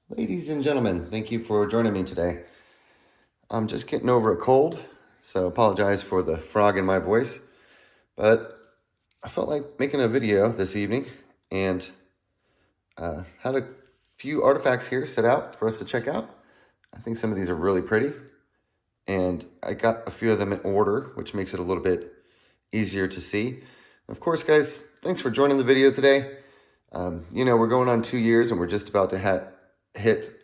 Ladies and gentlemen, thank you for joining me today. I'm just getting over a cold, so apologize for the frog in my voice, but I felt like making a video this evening and had a few artifacts here set out for us to check out. I think some of these are really pretty, and I got a few of them in order, which makes it a little bit easier to see. Of course, guys, thanks for joining the video today. We're going on 2 years and we're just about to hit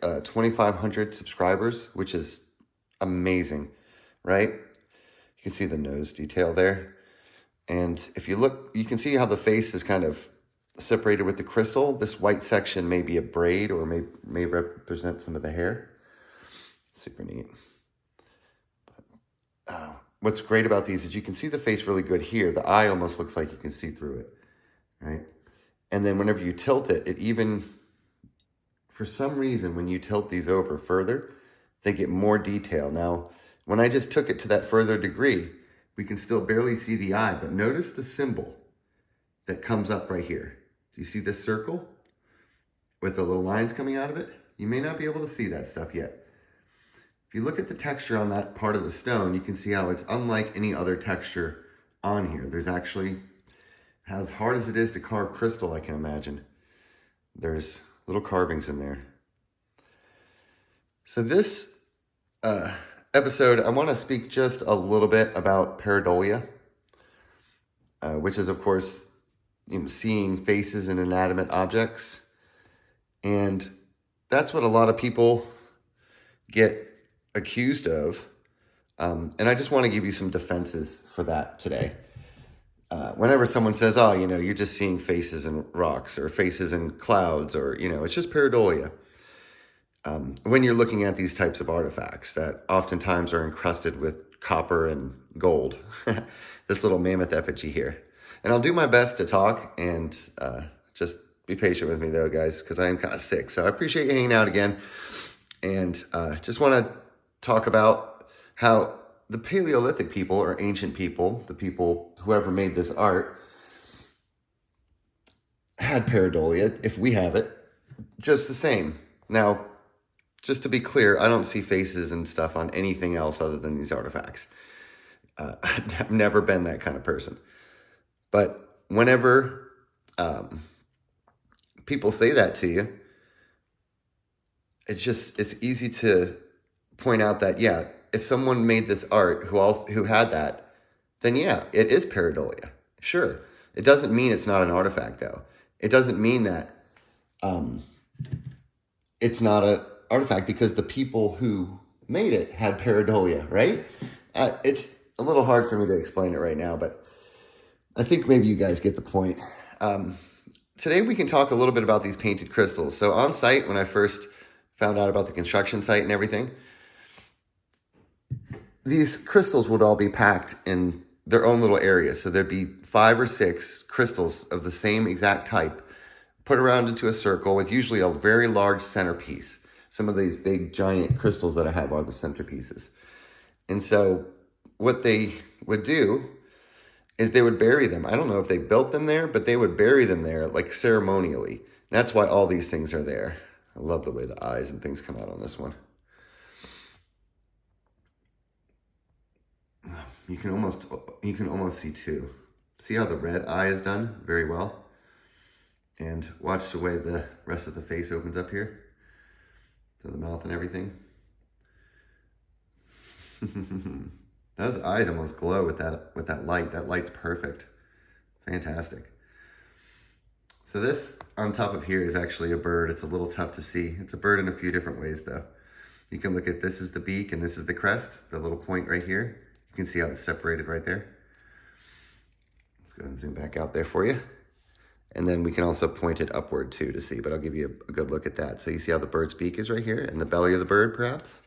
2,500 subscribers, which is amazing, right? You can see the nose detail there. And if you look, you can see how the face is kind of separated with the crystal. This white section may be a braid or may represent some of the hair. Super neat. But, what's great about these is you can see the face really good here. The eye almost looks like you can see through it, right? And then whenever you tilt it, it even, for some reason, when you tilt these over further, they get more detail. Now, when I just took it to that further degree, we can still barely see the eye, but notice the symbol that comes up right here. Do you see this circle with the little lines coming out of it? You may not be able to see that stuff yet. If you look at the texture on that part of the stone, you can see how it's unlike any other texture on here. There's actually, as hard as it is to carve crystal, I can imagine, there's little carvings in there. So this episode, I want to speak just a little bit about pareidolia, which is, of course, seeing faces in inanimate objects. And that's what a lot of people get accused of. And I just want to give you some defenses for that today. Whenever someone says, oh, you're just seeing faces in rocks or faces in clouds or, it's just pareidolia. When you're looking at these types of artifacts that oftentimes are encrusted with copper and gold, this little mammoth effigy here. And I'll do my best to talk and just be patient with me though, guys, because I am kind of sick. So I appreciate you hanging out again. And just want to talk about how the Paleolithic people or ancient people, the people, whoever made this art, had pareidolia, if we have it, just the same. Now, just to be clear, I don't see faces and stuff on anything else other than these artifacts. I've never been that kind of person. But whenever people say that to you, it's easy to point out that, yeah, if someone made this art who had that, then yeah, it is pareidolia. Sure. It doesn't mean it's not an artifact, though. It doesn't mean that it's not an artifact because the people who made it had pareidolia, right? It's a little hard for me to explain it right now, but I think maybe you guys get the point. Today we can talk a little bit about these painted crystals. So on site, when I first found out about the construction site and everything, these crystals would all be packed in their own little areas. So there'd be 5 or 6 crystals of the same exact type put around into a circle with usually a very large centerpiece. Some of these big giant crystals that I have are the centerpieces. And so what they would do is they would bury them. I don't know if they built them there, but they would bury them there like ceremonially. That's why all these things are there. I love the way the eyes and things come out on this one. You can almost see 2. See how the red eye is done very well? And watch the way the rest of the face opens up here. To the mouth and everything. Those eyes almost glow with that light. That light's perfect. Fantastic. So this on top of here is actually a bird. It's a little tough to see. It's a bird in a few different ways though. You can look at this is the beak and this is the crest, the little point right here. You can see how it's separated right there. Let's go ahead and zoom back out there for you. And then we can also point it upward too to see, but I'll give you a good look at that. So you see how the bird's beak is right here and the belly of the bird perhaps?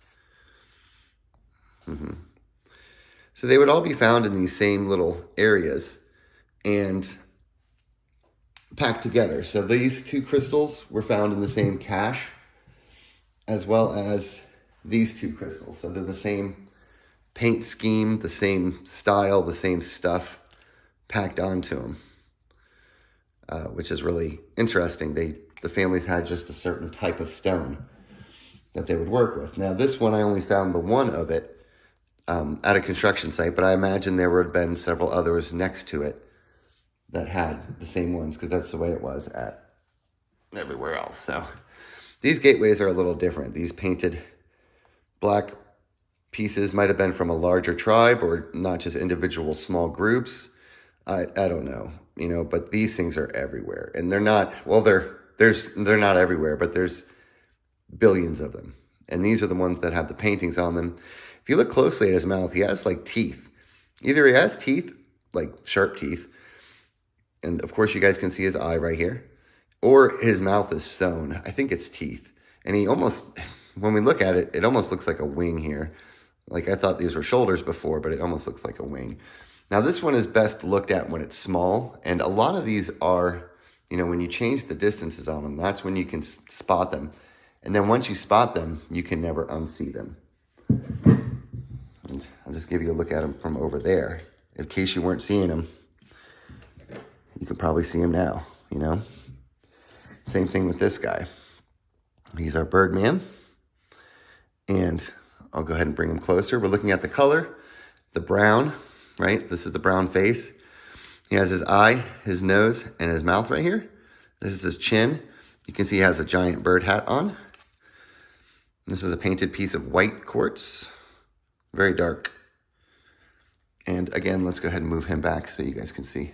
So they would all be found in these same little areas and packed together. So these 2 crystals were found in the same cache as well as these 2 crystals. So they're the same paint scheme, the same style, the same stuff packed onto them, which is really interesting. The families had just a certain type of stone that they would work with. Now, this one, I only found the one of it at a construction site, but I imagine there would have been several others next to it that had the same ones, because that's the way it was at everywhere else. So these gateways are a little different. These painted black pieces might have been from a larger tribe or not just individual small groups. I don't know, you know, but these things are everywhere, and they're not, well, they're not everywhere, but there's billions of them. And these are the ones that have the paintings on them. If you look closely at his mouth, he has like teeth. Either he has teeth, like sharp teeth, and of course you guys can see his eye right here, or his mouth is sewn. I think it's teeth. And he almost, when we look at it, it almost looks like a wing here. Like I thought these were shoulders before, but it almost looks like a wing. Now this one is best looked at when it's small, and a lot of these are, you know, when you change the distances on them, that's when you can spot them. And then once you spot them, you can never unsee them. And I'll just give you a look at them from over there. In case you weren't seeing them, you can probably see him now, you know? Same thing with this guy. He's our Birdman. And I'll go ahead and bring him closer. We're looking at the color, the brown, right? This is the brown face. He has his eye, his nose, and his mouth right here. This is his chin. You can see he has a giant bird hat on. This is a painted piece of white quartz. Very dark. And again, let's go ahead and move him back so you guys can see.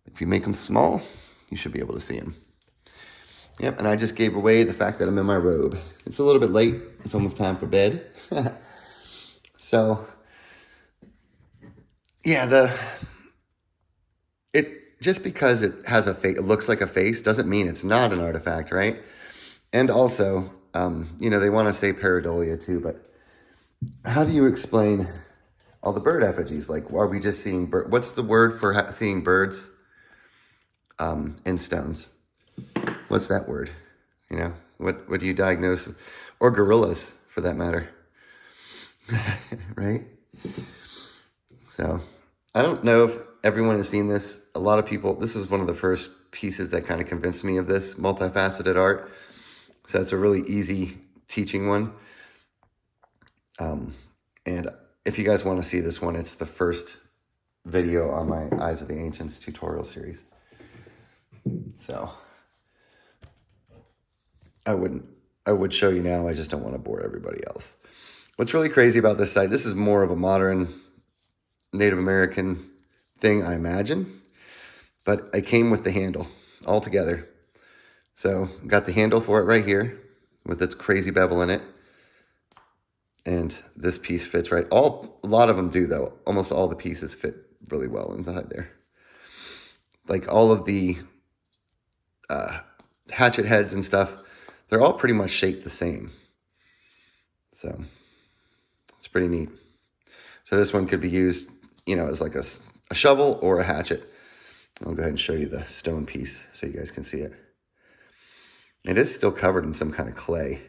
If you make him small, you should be able to see him. Yep, and I just gave away the fact that I'm in my robe. It's a little bit late. It's almost time for bed. So, yeah, just because it has a face, it looks like a face, doesn't mean it's not an artifact, right? And also, you know, they want to say pareidolia too, but how do you explain all the bird effigies? Like, are we just seeing what's the word for seeing birds in stones? What's that word? You know, what do you diagnose? Or gorillas, for that matter. Right? So, I don't know if everyone has seen this. A lot of people, this is one of the first pieces that kind of convinced me of this multifaceted art. So it's a really easy teaching one. And if you guys want to see this one, it's the first video on my Eyes of the Ancients tutorial series. So I would show you now. I just don't want to bore everybody else. What's really crazy about this site, this is more of a modern Native American thing, I imagine, but I came with the handle all together. So got the handle for it right here with its crazy bevel in it. And this piece fits right. A lot of them do though. Almost all the pieces fit really well inside there. Like all of the hatchet heads and stuff, they're all pretty much shaped the same. So it's pretty neat. So this one could be used, you know, as like a shovel or a hatchet. I'll go ahead and show you the stone piece so you guys can see it. It is still covered in some kind of clay.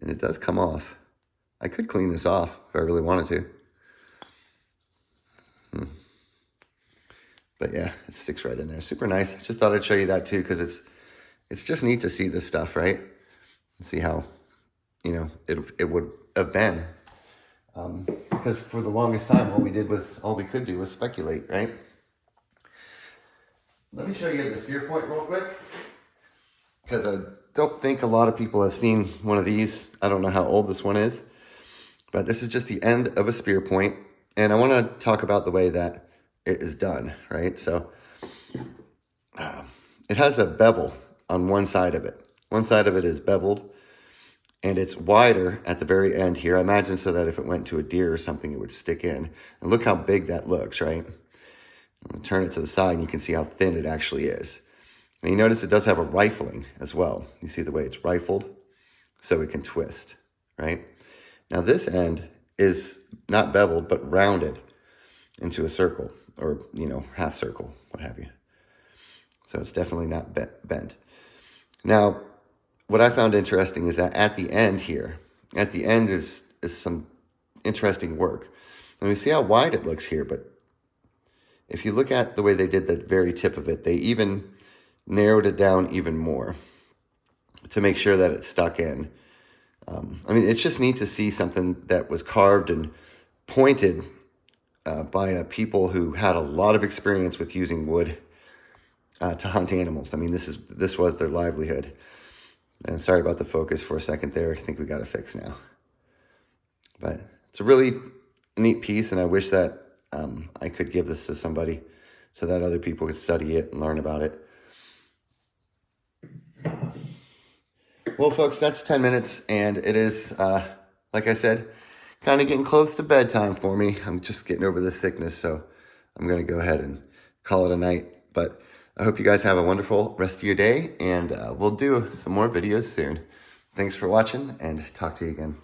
And it does come off. I could clean this off if I really wanted to. But yeah, it sticks right in there. Super nice. Just thought I'd show you that too, because it's just neat to see this stuff, right? And see how, you know, it would have been. Because for the longest time, all we could do was speculate, right? Let me show you the Spearpoint real quick, because I don't think a lot of people have seen one of these. I don't know how old this one is, but this is just the end of a Spearpoint, and I want to talk about the way that it is done, right? So it has a bevel on one side of it. One side of it is beveled, and it's wider at the very end here. I imagine so that if it went to a deer or something, it would stick in. And look how big that looks, right? I'm going to turn it to the side, and you can see how thin it actually is. And you notice it does have a rifling as well. You see the way it's rifled, so it can twist, right? Now this end is not beveled, but rounded into a circle, or, you know, half circle, what have you. So it's definitely not bent. Now, what I found interesting is that at the end here, at the end is some interesting work. And we see how wide it looks here, but if you look at the way they did the very tip of it, they even narrowed it down even more to make sure that it stuck in. I mean, it's just neat to see something that was carved and pointed by people who had a lot of experience with using wood to hunt animals. I mean, this was their livelihood. And sorry about the focus for a second there. I think we got it fixed now. But it's a really neat piece, and I wish that I could give this to somebody so that other people could study it and learn about it. Well, folks, that's 10 minutes, and it is, like I said, kind of getting close to bedtime for me. I'm just getting over this sickness, so I'm going to go ahead and call it a night. But I hope you guys have a wonderful rest of your day, and we'll do some more videos soon. Thanks for watching, and talk to you again.